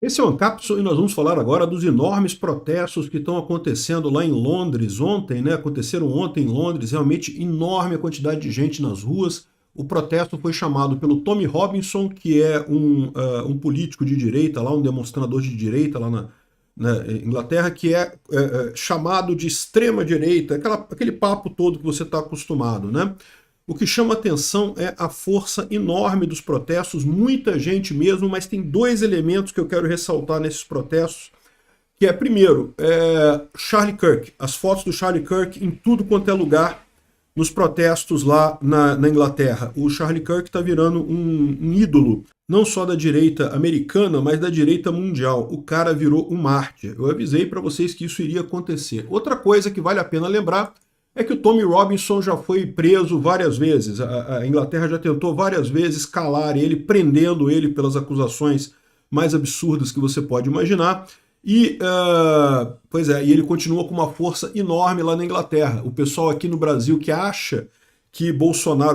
Esse é o Ancapso e nós vamos falar agora dos enormes protestos que estão acontecendo lá em Londres ontem, né? Aconteceram ontem em Londres, realmente enorme a quantidade de gente nas ruas. O protesto foi chamado pelo Tommy Robinson, que é um político de direita, lá, um demonstrador de direita lá na Inglaterra, que é chamado de extrema-direita, aquele papo todo que você está acostumado, né? O que chama atenção é a força enorme dos protestos, muita gente mesmo, mas tem dois elementos que eu quero ressaltar nesses protestos, que é, primeiro, Charlie Kirk, as fotos do Charlie Kirk em tudo quanto é lugar nos protestos lá na Inglaterra. O Charlie Kirk está virando um ídolo, não só da direita americana, mas da direita mundial. O cara virou um mártir. Eu avisei para vocês que isso iria acontecer. Outra coisa que vale a pena lembrar é que o Tommy Robinson já foi preso várias vezes. A Inglaterra já tentou várias vezes calar ele, prendendo ele pelas acusações mais absurdas que você pode imaginar. E e ele continua com uma força enorme lá na Inglaterra. O pessoal aqui no Brasil que acha que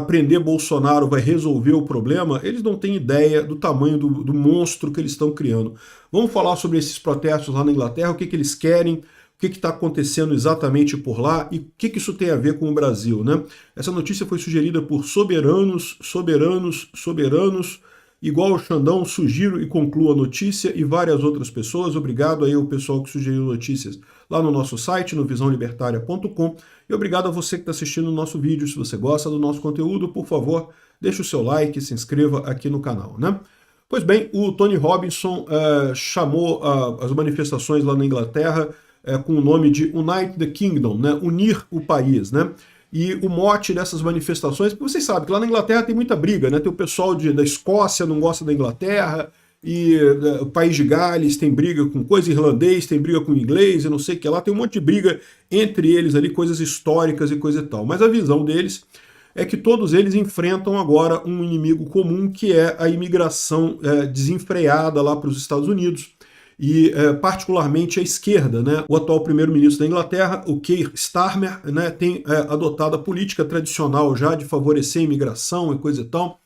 prender Bolsonaro vai resolver o problema, eles não têm ideia do tamanho do monstro que eles estão criando. Vamos falar sobre esses protestos lá na Inglaterra, o que eles querem, o que está acontecendo exatamente por lá e o que isso tem a ver com o Brasil, né? Essa notícia foi sugerida por soberanos, igual o Xandão, sugiro e concluo a notícia, e várias outras pessoas. Obrigado aí ao pessoal que sugeriu notícias lá no nosso site, no visãolibertaria.com, e obrigado a você que está assistindo o nosso vídeo. Se você gosta do nosso conteúdo, por favor, deixe o seu like, se inscreva aqui no canal, né? Pois bem, o Tony Robinson chamou as manifestações lá na Inglaterra com o nome de Unite the Kingdom, né? Unir o país, né? E o mote dessas manifestações, porque vocês sabem que lá na Inglaterra tem muita briga, né? Tem o pessoal da Escócia não gosta da Inglaterra, e o país de Gales tem briga com coisa, irlandês tem briga com inglês, e não sei o que lá, tem um monte de briga entre eles ali, coisas históricas e coisa e tal. Mas a visão deles é que todos eles enfrentam agora um inimigo comum, que é a imigração desenfreada lá para os Estados Unidos, e particularmente a esquerda, né? O atual primeiro-ministro da Inglaterra, o Keir Starmer, né, tem adotado a política tradicional já de favorecer a imigração e coisa e tal.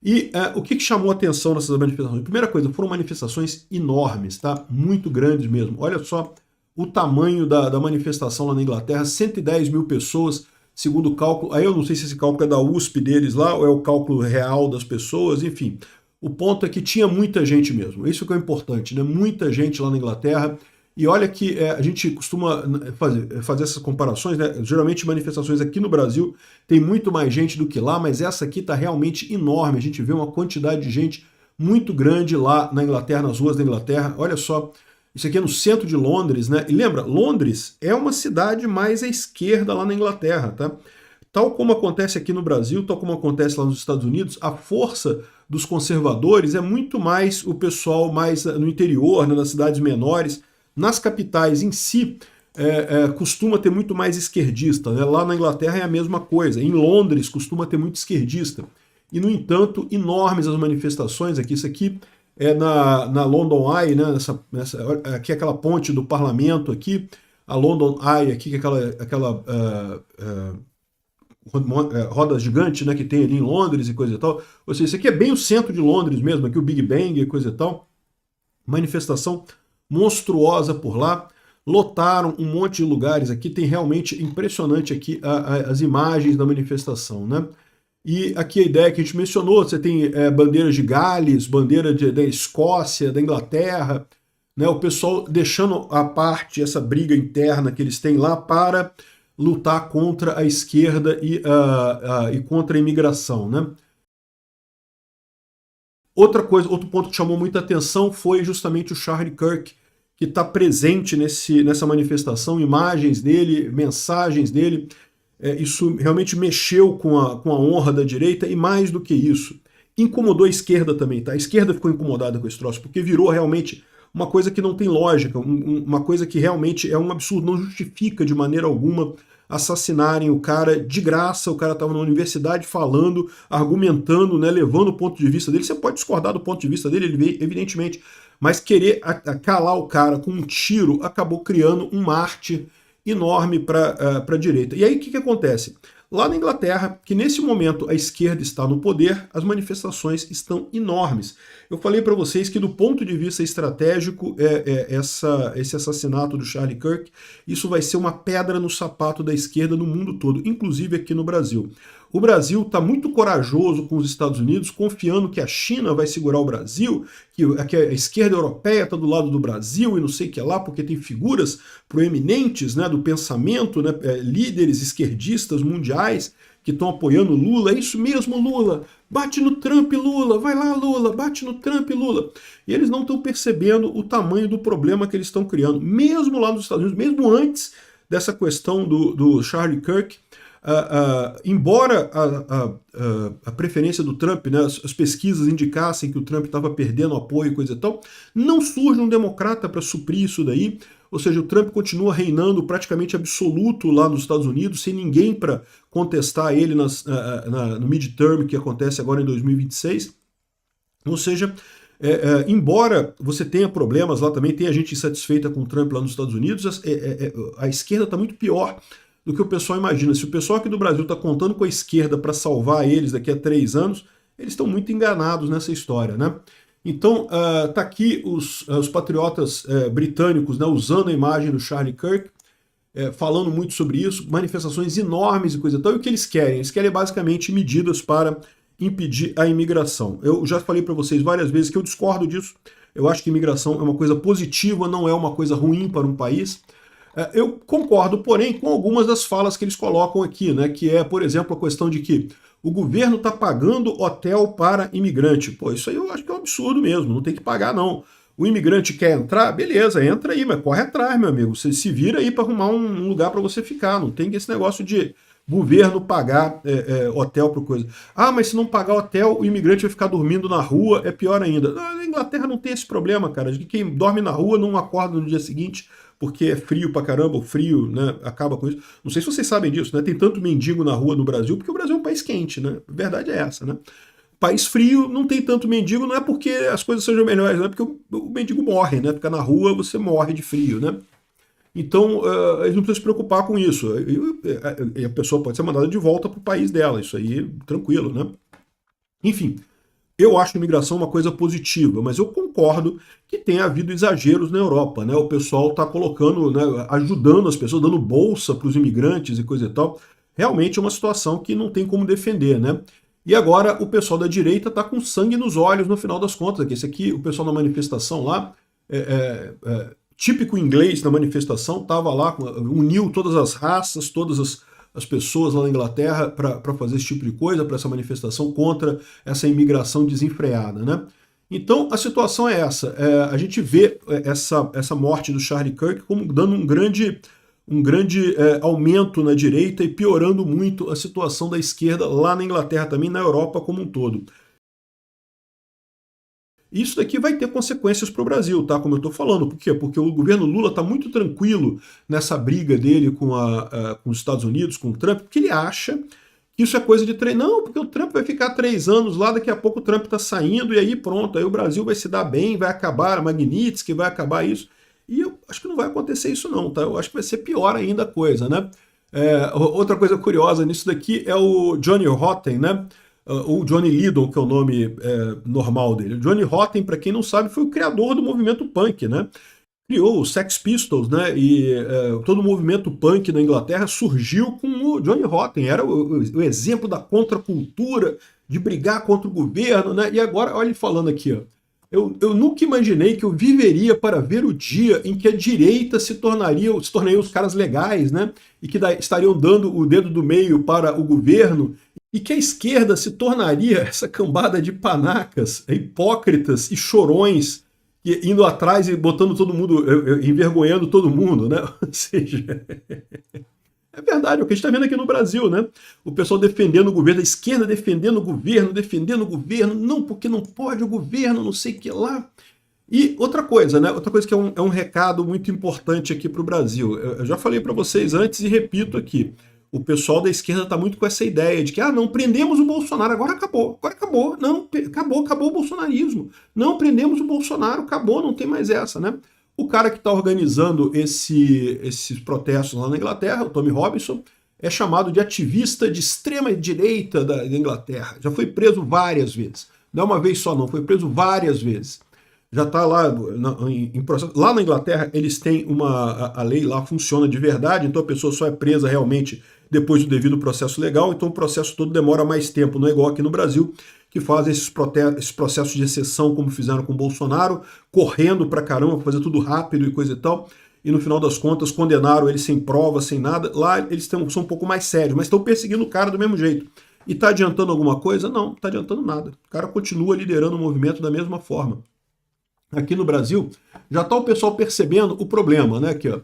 E o que chamou a atenção nessas manifestações? Primeira coisa, foram manifestações enormes, tá? Muito grandes mesmo. Olha só o tamanho da manifestação lá na Inglaterra, 110 mil pessoas, segundo o cálculo. Aí eu não sei se esse cálculo é da USP deles lá, ou é o cálculo real das pessoas, enfim. O ponto é que tinha muita gente mesmo, isso que é importante, né? Muita gente lá na Inglaterra. E olha que a gente costuma fazer essas comparações, né? Geralmente manifestações aqui no Brasil tem muito mais gente do que lá, mas essa aqui está realmente enorme. A gente vê uma quantidade de gente muito grande lá na Inglaterra, nas ruas da Inglaterra. Olha só, isso aqui é no centro de Londres, né? E lembra, Londres é uma cidade mais à esquerda lá na Inglaterra, tá? Tal como acontece aqui no Brasil, tal como acontece lá nos Estados Unidos, a força dos conservadores é muito mais o pessoal mais no interior, né, nas cidades menores. Nas capitais em si, costuma ter muito mais esquerdista, né? Lá na Inglaterra é a mesma coisa. Em Londres costuma ter muito esquerdista. E, no entanto, enormes as manifestações aqui. Isso aqui é na London Eye, né? Aqui é aquela ponte do parlamento aqui. A London Eye aqui, que é aquela roda gigante, né, que tem ali em Londres e coisa e tal. Ou seja, isso aqui é bem o centro de Londres mesmo, aqui o Big Bang e coisa e tal. Manifestação monstruosa por lá, lotaram um monte de lugares aqui, tem realmente impressionante aqui as imagens da manifestação, né? E aqui a ideia que a gente mencionou, você tem bandeiras de Gales, bandeira da Escócia, da Inglaterra, né? O pessoal deixando à parte essa briga interna que eles têm lá para lutar contra a esquerda e contra a imigração, né? Outro ponto que chamou muita atenção foi justamente o Charlie Kirk, que está presente nessa manifestação, imagens dele, mensagens dele. Isso realmente mexeu com a honra da direita, e mais do que isso, incomodou a esquerda também, tá? A esquerda ficou incomodada com esse troço, porque virou realmente uma coisa que não tem lógica, uma coisa que realmente é um absurdo, não justifica de maneira alguma assassinarem o cara de graça. O cara estava na universidade falando, argumentando, né, levando o ponto de vista dele. Você pode discordar do ponto de vista dele, evidentemente, mas querer calar o cara com um tiro acabou criando um mártir enorme para a direita. E aí o que acontece? Lá na Inglaterra, que nesse momento a esquerda está no poder, as manifestações estão enormes. Eu falei para vocês que do ponto de vista estratégico, esse assassinato do Charlie Kirk, isso vai ser uma pedra no sapato da esquerda no mundo todo, inclusive aqui no Brasil. O Brasil está muito corajoso com os Estados Unidos, confiando que a China vai segurar o Brasil, que a esquerda europeia está do lado do Brasil e não sei o que lá, porque tem figuras proeminentes, né, do pensamento, né, líderes esquerdistas mundiais que estão apoiando Lula. É isso mesmo, Lula! Bate no Trump, Lula! Vai lá, Lula! Bate no Trump, Lula! E eles não estão percebendo o tamanho do problema que eles estão criando. Mesmo lá nos Estados Unidos, mesmo antes dessa questão do Charlie Kirk, embora a preferência do Trump, né, as pesquisas indicassem que o Trump estava perdendo apoio e coisa e tal, não surge um democrata para suprir isso daí, ou seja, o Trump continua reinando praticamente absoluto lá nos Estados Unidos, sem ninguém para contestar ele no midterm que acontece agora em 2026, ou seja, embora você tenha problemas lá também, tenha gente insatisfeita com o Trump lá nos Estados Unidos, a esquerda está muito pior do que o pessoal imagina. Se o pessoal aqui do Brasil está contando com a esquerda para salvar eles daqui a 3 anos, eles estão muito enganados nessa história, né? Então, tá aqui os patriotas britânicos, né, usando a imagem do Charlie Kirk, falando muito sobre isso, manifestações enormes e coisa e tal. E o que eles querem? Eles querem basicamente medidas para impedir a imigração. Eu já falei para vocês várias vezes que eu discordo disso. Eu acho que imigração é uma coisa positiva, não é uma coisa ruim para um país. Eu concordo, porém, com algumas das falas que eles colocam aqui, né, que é, por exemplo, a questão de que o governo está pagando hotel para imigrante. Pô, isso aí eu acho que é um absurdo mesmo, não tem que pagar não. O imigrante quer entrar? Beleza, entra aí, mas corre atrás, meu amigo. Você se vira aí para arrumar um lugar para você ficar. Não tem esse negócio de governo pagar hotel para coisa. Ah, mas se não pagar hotel, o imigrante vai ficar dormindo na rua, é pior ainda. Na Inglaterra não tem esse problema, cara, de que quem dorme na rua não acorda no dia seguinte, porque é frio pra caramba, o frio, né, acaba com isso. Não sei se vocês sabem disso, né? Tem tanto mendigo na rua no Brasil, porque o Brasil é um país quente, né? A verdade é essa, né? País frio, não tem tanto mendigo, não é porque as coisas sejam melhores, não é porque o mendigo morre, né? Fica na rua, você morre de frio, né? Então, eles não precisam se preocupar com isso. E a pessoa pode ser mandada de volta para o país dela, isso aí, tranquilo, né? Enfim, eu acho a imigração uma coisa positiva, mas eu concordo que tem havido exageros na Europa, né? O pessoal está colocando, né, ajudando as pessoas, dando bolsa para os imigrantes e coisa e tal. Realmente é uma situação que não tem como defender, né? E agora o pessoal da direita está com sangue nos olhos no final das contas. Esse aqui, o pessoal na manifestação lá, típico inglês na manifestação, estava lá, uniu todas as raças, todas as pessoas lá na Inglaterra para fazer esse tipo de coisa, para essa manifestação contra essa imigração desenfreada, né? Então a situação é essa, a gente vê essa morte do Charlie Kirk como dando um grande aumento na direita e piorando muito a situação da esquerda lá na Inglaterra também, na Europa como um todo. Isso daqui vai ter consequências para o Brasil, tá? Como eu estou falando. Por quê? Porque o governo Lula está muito tranquilo nessa briga dele com os Estados Unidos, com o Trump, porque ele acha que isso é coisa de treino. Não, porque o Trump vai ficar 3 anos lá, daqui a pouco o Trump está saindo, e aí pronto, aí o Brasil vai se dar bem, vai acabar a Magnitsky, vai acabar isso. E eu acho que não vai acontecer isso não, tá? Eu acho que vai ser pior ainda a coisa, né? Outra coisa curiosa nisso daqui é o Johnny Rotten, né? O Johnny Lydon, que é o nome normal dele. O Johnny Rotten, para quem não sabe, foi o criador do movimento punk, né? Criou os Sex Pistols, né? E todo o movimento punk na Inglaterra surgiu com o Johnny Rotten. Era o exemplo da contracultura, de brigar contra o governo, né? E agora, olha ele falando aqui, ó. Eu nunca imaginei que eu viveria para ver o dia em que a direita se tornariam os caras legais, né? E que estariam dando o dedo do meio para o governo, e que a esquerda se tornaria essa cambada de panacas, hipócritas e chorões, indo atrás e botando todo mundo, envergonhando todo mundo, né? Ou seja, é verdade, é o que a gente está vendo aqui no Brasil, né? O pessoal defendendo o governo, a esquerda defendendo o governo, não, porque não pode o governo, não sei o que lá. E outra coisa, né? Outra coisa que é um recado muito importante aqui para o Brasil. Eu já falei para vocês antes e repito aqui. O pessoal da esquerda está muito com essa ideia de que, não, prendemos o Bolsonaro, agora acabou, não, acabou o bolsonarismo. Não, prendemos o Bolsonaro, acabou, não tem mais essa, né? O cara que está organizando esses protestos lá na Inglaterra, o Tommy Robinson, é chamado de ativista de extrema direita da Inglaterra. Já foi preso várias vezes. Não é uma vez só não, foi preso várias vezes. Já está lá em processo. Lá na Inglaterra eles têm a lei lá funciona de verdade, então a pessoa só é presa realmente depois do devido processo legal, então o processo todo demora mais tempo, não é igual aqui no Brasil, que fazem esses processos de exceção como fizeram com o Bolsonaro, correndo pra caramba, fazer tudo rápido e coisa e tal, e no final das contas condenaram ele sem prova, sem nada. Lá eles são um pouco mais sérios, mas estão perseguindo o cara do mesmo jeito. E está adiantando alguma coisa? Não, não está adiantando nada. O cara continua liderando o movimento da mesma forma. Aqui no Brasil, já está o pessoal percebendo o problema, né? Aqui, ó.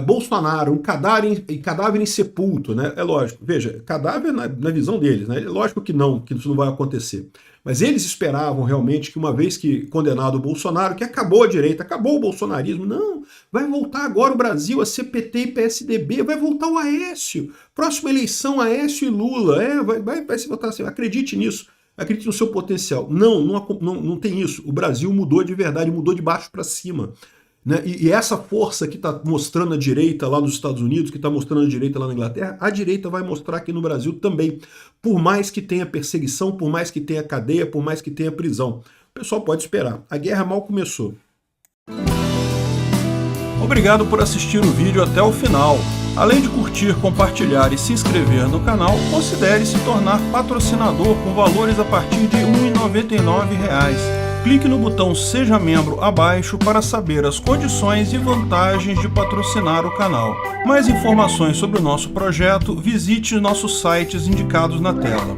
Bolsonaro, um cadáver insepulto, né? É lógico, veja, cadáver na visão deles, né? É lógico que isso não vai acontecer. Mas eles esperavam realmente que, uma vez que condenado o Bolsonaro, que acabou a direita, acabou o bolsonarismo, não, vai voltar agora o Brasil a ser PT e PSDB, vai voltar o Aécio, próxima eleição Aécio e Lula, vai se votar assim, acredite nisso. Acredite no seu potencial. Não tem isso. O Brasil mudou de verdade, mudou de baixo para cima. Né? E essa força que está mostrando a direita lá nos Estados Unidos, que está mostrando a direita lá na Inglaterra, a direita vai mostrar aqui no Brasil também. Por mais que tenha perseguição, por mais que tenha cadeia, por mais que tenha prisão. O pessoal pode esperar. A guerra mal começou. Obrigado por assistir o vídeo até o final. Além de curtir, compartilhar e se inscrever no canal, considere se tornar patrocinador com valores a partir de R$ 1,99. Clique no botão Seja Membro abaixo para saber as condições e vantagens de patrocinar o canal. Mais informações sobre o nosso projeto, visite nossos sites indicados na tela.